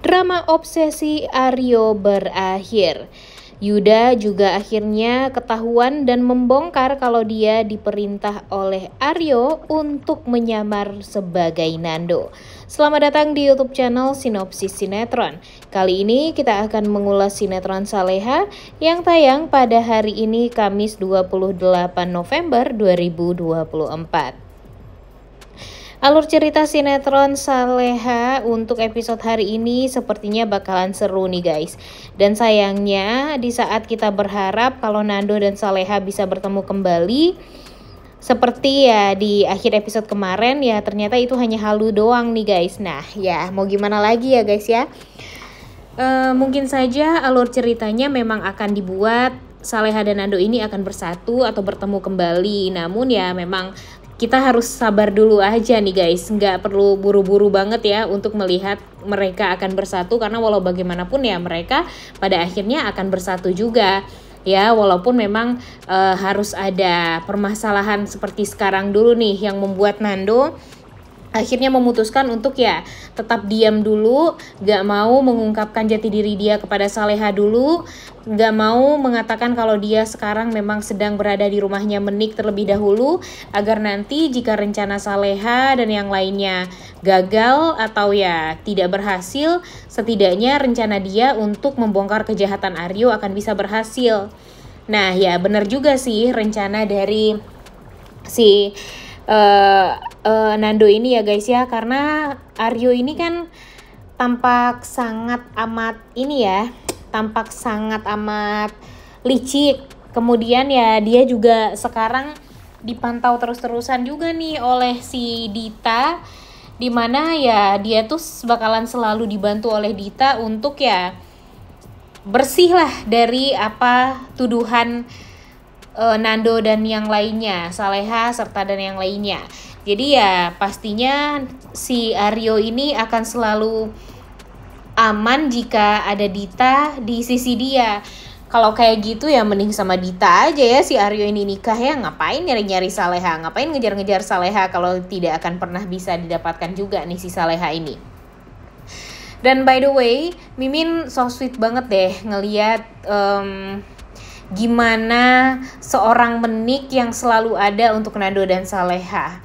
drama obsesi Aryo berakhir. Yuda juga akhirnya ketahuan dan membongkar kalau dia diperintah oleh Aryo untuk menyamar sebagai Nando. Selamat datang di YouTube channel Sinopsis Sinetron. Kali ini kita akan mengulas sinetron Saleha yang tayang pada hari ini Kamis 28 November 2024. Alur cerita sinetron Saleha untuk episode hari ini sepertinya bakalan seru nih guys. Dan sayangnya di saat kita berharap kalau Nando dan Saleha bisa bertemu kembali, seperti ya di akhir episode kemarin ya ternyata itu hanya halu doang nih guys. Nah ya mau gimana lagi ya guys ya. Mungkin saja alur ceritanya memang akan dibuat Saleha dan Nando ini akan bersatu atau bertemu kembali. Namun ya memang kita harus sabar dulu aja nih guys, nggak perlu buru-buru banget ya untuk melihat mereka akan bersatu, karena walau bagaimanapun ya mereka pada akhirnya akan bersatu juga ya, walaupun memang harus ada permasalahan seperti sekarang dulu nih yang membuat Nando akhirnya memutuskan untuk ya tetap diam dulu, gak mau mengungkapkan jati diri dia kepada Saleha dulu, gak mau mengatakan kalau dia sekarang memang sedang berada di rumahnya Menik terlebih dahulu, agar nanti jika rencana Saleha dan yang lainnya gagal atau ya tidak berhasil, setidaknya rencana dia untuk membongkar kejahatan Aryo akan bisa berhasil. Nah ya benar juga sih rencana dari si Nando ini ya guys ya, karena Aryo ini kan tampak sangat amat licik. Kemudian ya dia juga sekarang dipantau terus-terusan juga nih oleh si Dita, dimana ya dia tuh bakalan selalu dibantu oleh Dita untuk ya bersih lah dari apa tuduhan Nando dan yang lainnya, Saleha serta dan yang lainnya. Jadi ya pastinya si Aryo ini akan selalu aman jika ada Dita di sisi dia. Kalau kayak gitu ya mending sama Dita aja ya si Aryo ini nikah ya. Ngapain nyari-nyari Saleha, ngapain ngejar-ngejar Saleha kalau tidak akan pernah bisa didapatkan juga nih si Saleha ini. Dan by the way, Mimin so sweet banget deh ngeliat gimana seorang Menik yang selalu ada untuk Nando dan Saleha.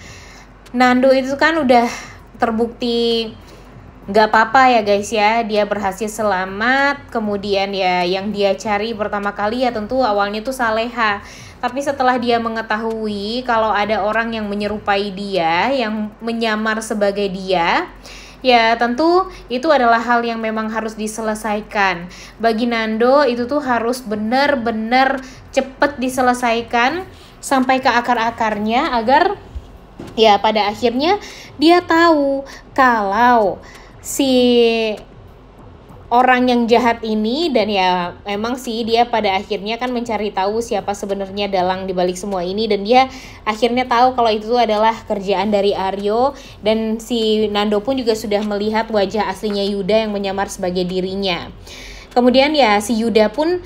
Nando itu kan udah terbukti gak apa-apa ya guys ya, dia berhasil selamat. Kemudian ya yang dia cari pertama kali ya tentu awalnya tuh Saleha. Tapi setelah dia mengetahui kalau ada orang yang menyerupai dia, yang menyamar sebagai dia, ya tentu itu adalah hal yang memang harus diselesaikan. Bagi Nando itu tuh harus benar-benar cepet diselesaikan sampai ke akar-akarnya, agar ya pada akhirnya dia tahu kalau si orang yang jahat ini, dan ya memang sih dia pada akhirnya kan mencari tahu siapa sebenarnya dalang dibalik semua ini, dan dia akhirnya tahu kalau itu adalah kerjaan dari Aryo, dan si Nando pun juga sudah melihat wajah aslinya Yuda yang menyamar sebagai dirinya. Kemudian ya si Yuda pun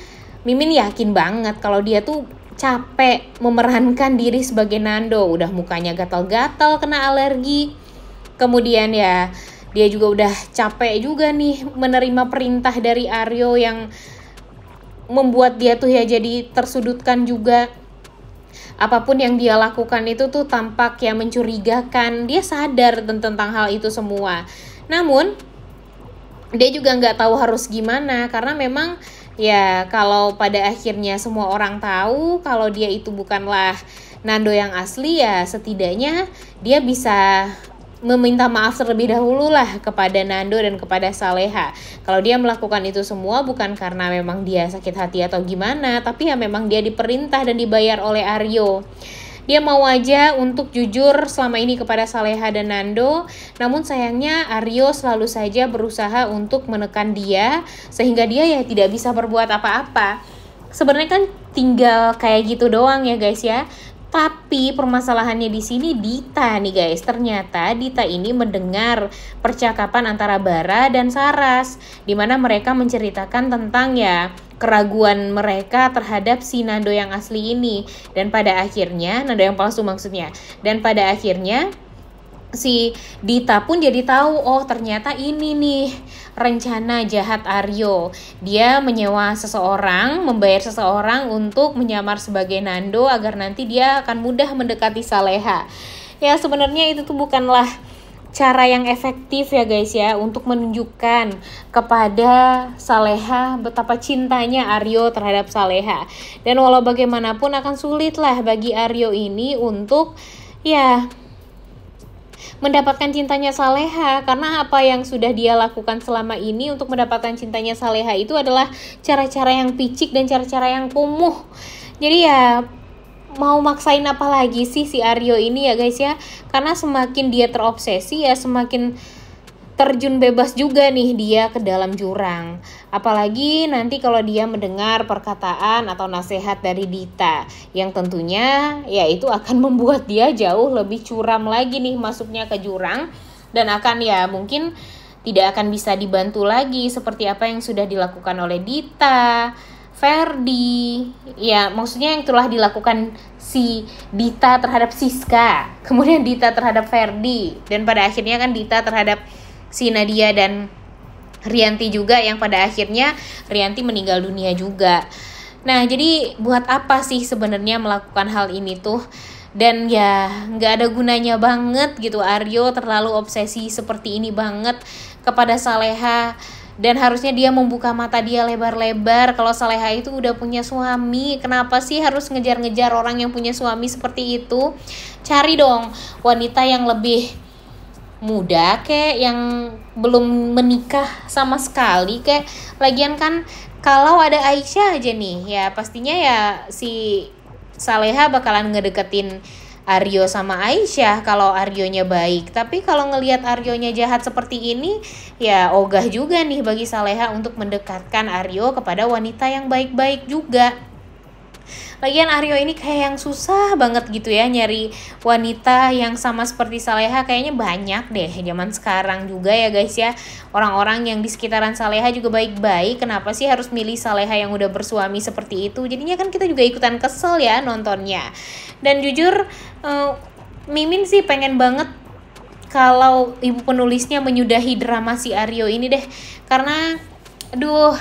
Mimin yakin banget kalau dia tuh capek memerankan diri sebagai Nando, udah mukanya gatal-gatal kena alergi. Kemudian ya dia juga udah capek juga nih menerima perintah dari Aryo yang membuat dia tuh ya jadi tersudutkan juga. Apapun yang dia lakukan itu tuh tampak ya mencurigakan. Dia sadar tentang hal itu semua. Namun dia juga nggak tahu harus gimana, karena memang ya kalau pada akhirnya semua orang tahu kalau dia itu bukanlah Nando yang asli, ya setidaknya dia bisa meminta maaf terlebih dahulu lah kepada Nando dan kepada Saleha. Kalau dia melakukan itu semua bukan karena memang dia sakit hati atau gimana, tapi ya memang dia diperintah dan dibayar oleh Aryo. Dia mau aja untuk jujur selama ini kepada Saleha dan Nando, namun sayangnya Aryo selalu saja berusaha untuk menekan dia sehingga dia ya tidak bisa berbuat apa-apa. Sebenarnya kan tinggal kayak gitu doang ya guys ya. Tapi permasalahannya di sini Dita nih guys. Ternyata Dita ini mendengar percakapan antara Bara dan Saras, di mana mereka menceritakan tentang ya keraguan mereka terhadap si Nando yang asli ini. Dan pada akhirnya, Nando yang palsu maksudnya. Dan pada akhirnya si Dita pun jadi tahu, oh ternyata ini nih rencana jahat Aryo. Dia menyewa seseorang, membayar seseorang untuk menyamar sebagai Nando agar nanti dia akan mudah mendekati Saleha. Ya sebenarnya itu tuh bukanlah cara yang efektif ya guys ya, untuk menunjukkan kepada Saleha betapa cintanya Aryo terhadap Saleha. Dan walau bagaimanapun akan sulit lah bagi Aryo ini untuk ya mendapatkan cintanya Saleha, karena apa yang sudah dia lakukan selama ini untuk mendapatkan cintanya Saleha itu adalah cara-cara yang picik dan cara-cara yang kumuh. Jadi ya mau maksain apa lagi sih si Aryo ini ya guys ya, karena semakin dia terobsesi ya semakin terjun bebas juga nih dia ke dalam jurang. Apalagi nanti kalau dia mendengar perkataan atau nasihat dari Dita, yang tentunya ya itu akan membuat dia jauh lebih curam lagi nih masuknya ke jurang, dan akan ya mungkin tidak akan bisa dibantu lagi seperti apa yang sudah dilakukan oleh Dita, Ferdi, ya maksudnya yang telah dilakukan si Dita terhadap Siska, kemudian Dita terhadap Ferdi, dan pada akhirnya kan Dita terhadap si Nadia dan Rianti juga, yang pada akhirnya Rianti meninggal dunia juga. Nah jadi buat apa sih sebenarnya melakukan hal ini tuh? Dan ya nggak ada gunanya banget gitu, Aryo terlalu obsesi seperti ini banget kepada Saleha. Dan harusnya dia membuka mata dia lebar-lebar kalau Saleha itu udah punya suami. Kenapa sih harus ngejar-ngejar orang yang punya suami seperti itu? Cari dong wanita yang lebih muda kayak, yang belum menikah sama sekali kayak. Lagian kan kalau ada Aisyah aja nih ya pastinya ya si Saleha bakalan ngedeketin Aryo sama Aisyah kalau Aryonya baik. Tapi kalau ngelihat Aryonya jahat seperti ini ya ogah juga nih bagi Saleha untuk mendekatkan Aryo kepada wanita yang baik-baik juga. Lagian Aryo ini kayak yang susah banget gitu ya nyari wanita yang sama seperti Saleha. Kayaknya banyak deh zaman sekarang juga ya guys ya, orang-orang yang di sekitaran Saleha juga baik-baik. Kenapa sih harus milih Saleha yang udah bersuami seperti itu? Jadinya kan kita juga ikutan kesel ya nontonnya. Dan jujur Mimin sih pengen banget kalau ibu penulisnya menyudahi drama si Aryo ini deh, karena aduh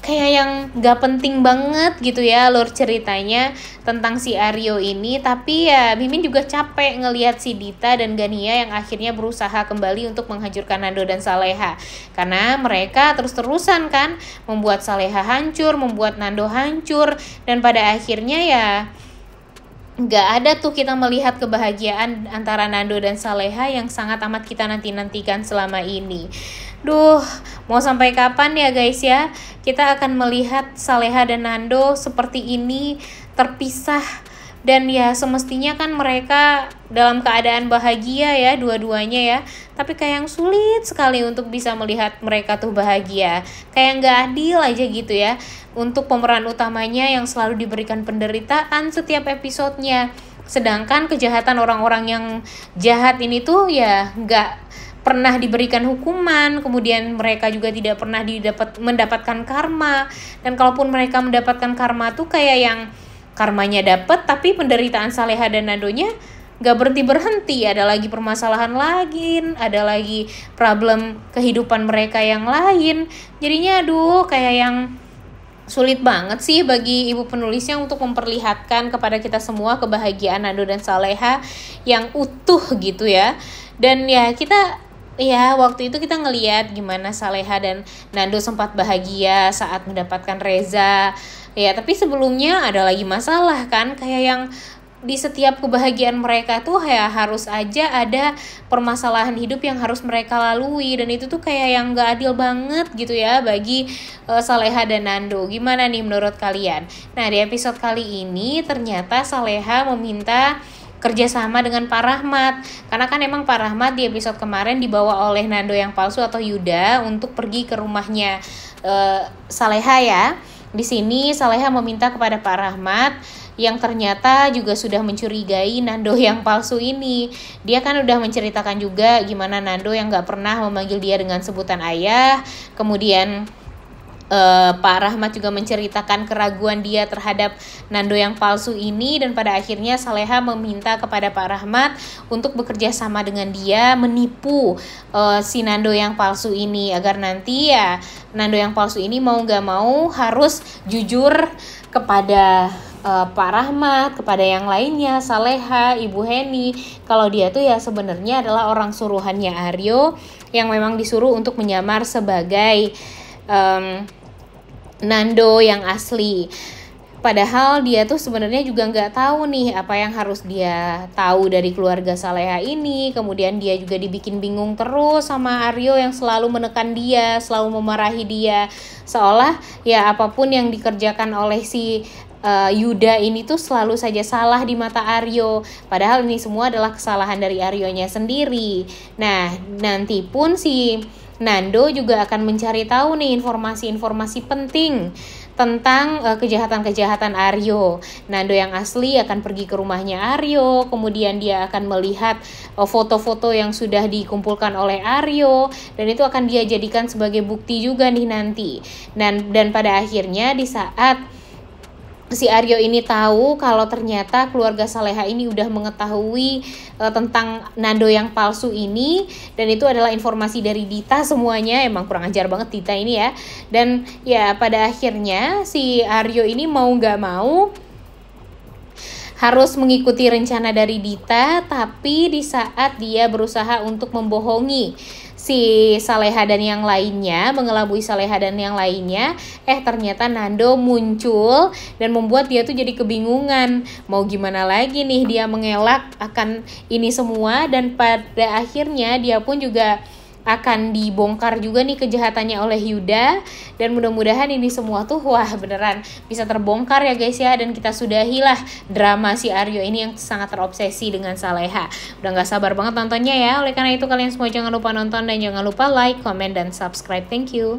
kayak yang gak penting banget gitu ya alur ceritanya tentang si Aryo ini. Tapi ya Mimin juga capek ngelihat si Dita dan Gania yang akhirnya berusaha kembali untuk menghancurkan Nando dan Saleha, karena mereka terus-terusan kan membuat Saleha hancur, membuat Nando hancur, dan pada akhirnya ya nggak ada tuh kita melihat kebahagiaan antara Nando dan Saleha yang sangat amat kita nanti-nantikan selama ini. Duh, mau sampai kapan ya guys ya kita akan melihat Saleha dan Nando seperti ini terpisah? Dan ya semestinya kan mereka dalam keadaan bahagia ya dua-duanya ya, tapi kayak yang sulit sekali untuk bisa melihat mereka tuh bahagia. Kayak nggak adil aja gitu ya untuk pemeran utamanya yang selalu diberikan penderitaan setiap episodenya, sedangkan kejahatan orang-orang yang jahat ini tuh ya nggak pernah diberikan hukuman, kemudian mereka juga tidak pernah mendapatkan karma. Dan kalaupun mereka mendapatkan karma tuh kayak yang karmanya dapet tapi penderitaan Saleha dan Nandonya gak berhenti, ada lagi permasalahan lagi, ada lagi problem kehidupan mereka yang lain. Jadinya aduh kayak yang sulit banget sih bagi ibu penulisnya untuk memperlihatkan kepada kita semua kebahagiaan Nando dan Saleha yang utuh gitu ya. Dan ya kita ya waktu itu kita ngelihat gimana Saleha dan Nando sempat bahagia saat mendapatkan Reza. Ya tapi sebelumnya ada lagi masalah kan, kayak yang di setiap kebahagiaan mereka tuh ya harus aja ada permasalahan hidup yang harus mereka lalui, dan itu tuh kayak yang gak adil banget gitu ya bagi Saleha dan Nando. Gimana nih menurut kalian? Nah di episode kali ini ternyata Saleha meminta kerjasama dengan Pak Rahmat, karena kan emang Pak Rahmat di episode kemarin dibawa oleh Nando yang palsu atau Yuda untuk pergi ke rumahnya Saleha ya. Di sini Saleha meminta kepada Pak Rahmat yang ternyata juga sudah mencurigai Nando yang palsu ini. Dia kan udah menceritakan juga gimana Nando yang gak pernah memanggil dia dengan sebutan ayah, kemudian Pak Rahmat juga menceritakan keraguan dia terhadap Nando yang palsu ini, dan pada akhirnya Saleha meminta kepada Pak Rahmat untuk bekerja sama dengan dia menipu si Nando yang palsu ini, agar nanti ya Nando yang palsu ini mau gak mau harus jujur kepada Pak Rahmat, kepada yang lainnya, Saleha, Ibu Heni, kalau dia tuh ya sebenarnya adalah orang suruhannya Aryo yang memang disuruh untuk menyamar sebagai Nando yang asli. Padahal dia tuh sebenarnya juga nggak tahu nih apa yang harus dia tahu dari keluarga Saleha ini. Kemudian dia juga dibikin bingung terus sama Aryo yang selalu menekan dia, selalu memarahi dia. Seolah ya apapun yang dikerjakan oleh si Yuda ini tuh selalu saja salah di mata Aryo. Padahal ini semua adalah kesalahan dari Aryonya sendiri. Nah, nanti pun si Nando juga akan mencari tahu nih informasi-informasi penting tentang kejahatan-kejahatan Aryo. Nando yang asli akan pergi ke rumahnya Aryo, kemudian dia akan melihat foto-foto yang sudah dikumpulkan oleh Aryo, dan itu akan dia jadikan sebagai bukti juga nih nanti. Dan pada akhirnya di saat si Aryo ini tahu kalau ternyata keluarga Saleha ini udah mengetahui tentang Nando yang palsu ini, dan itu adalah informasi dari Dita semuanya. Emang kurang ajar banget Dita ini ya. Dan ya pada akhirnya si Aryo ini mau gak mau harus mengikuti rencana dari Dita, tapi di saat dia berusaha untuk membohongi si Saleha dan yang lainnya, mengelabui Saleha dan yang lainnya, ternyata Nando muncul dan membuat dia tuh jadi kebingungan. Mau gimana lagi nih dia mengelak akan ini semua, dan pada akhirnya dia pun juga akan dibongkar juga nih kejahatannya oleh Yuda. Dan mudah-mudahan ini semua tuh wah beneran bisa terbongkar ya guys ya, dan kita sudahilah drama si Aryo ini yang sangat terobsesi dengan Saleha. Udah gak sabar banget nontonnya ya. Oleh karena itu kalian semua jangan lupa nonton dan jangan lupa like, comment, dan subscribe. Thank you.